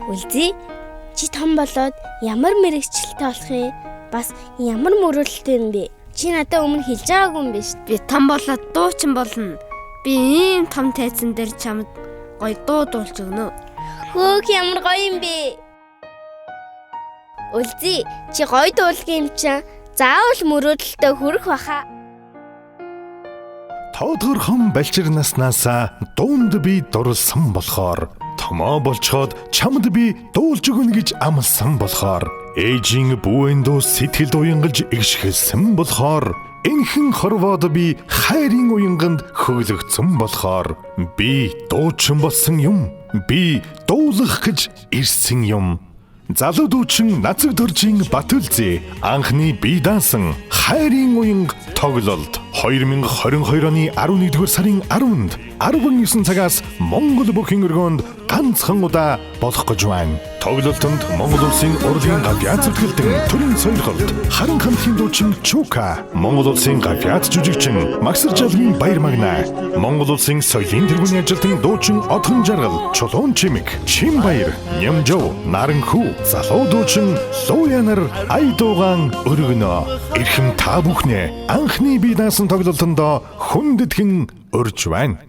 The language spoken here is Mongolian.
Үлзий, чи том болоод ямар мэрэгчлэлтэй болох юм? Бас ямар мөрөөлөлтэй юм бэ? Чи надад өмнө хэлж байгаагүй юм биш. Би том болоод дуучин болно. Би ийм том тайзан дээр чамд гоё дуу дуулж өгнө. Хөөх ямар гоё юм бэ? Үлзий, чи гоё дуулгийн юм чинь заавал мөрөөдөлтөд хүрэх баха. Тоодгорхон балчирнаснаас дуунд би дурлсан болохоор томоо болцоход чамд би дуулж өгнө гэж амласан болохоор ээжийн бүүэн дуу сэтгэлд уянгалж игшгэлсэн болохоор энхэн хорвоод би хайрын уянганд хөглөгдсөн болохоор би дуучин болсон юм. Би дуулах гэж ирсэн юм. Залуу дуучин Нацаг Доржийн Батүлзий анхны бие даасан хайрын уянг тоглолт 2022 оны 11-р сарын 10-нд 19 цагаас Монгол бүхэн өргөөнд ганцхан удаа болох гэж байна. Тоглолтод Монгол улсын урлагийн гавьяа зүтгэлтэн төрийн соёлголт харан хамтын дуучин Чука, Монгол улсын гавьяа жүжигчин Максар Жалмын баяр магнаа, Монгол улсын соёлын тэргүүний ажилтан дуучин Одхон Жаргал, Чулуун Чимэг, Чин баяр, Нямжоо, Наранхүү, залуу дуучин Луянар Айдуугаан өргөнө. Эрхэм та бүхнээ анхны бие даасан тоглолтонд хүндэтгэн урьж байна.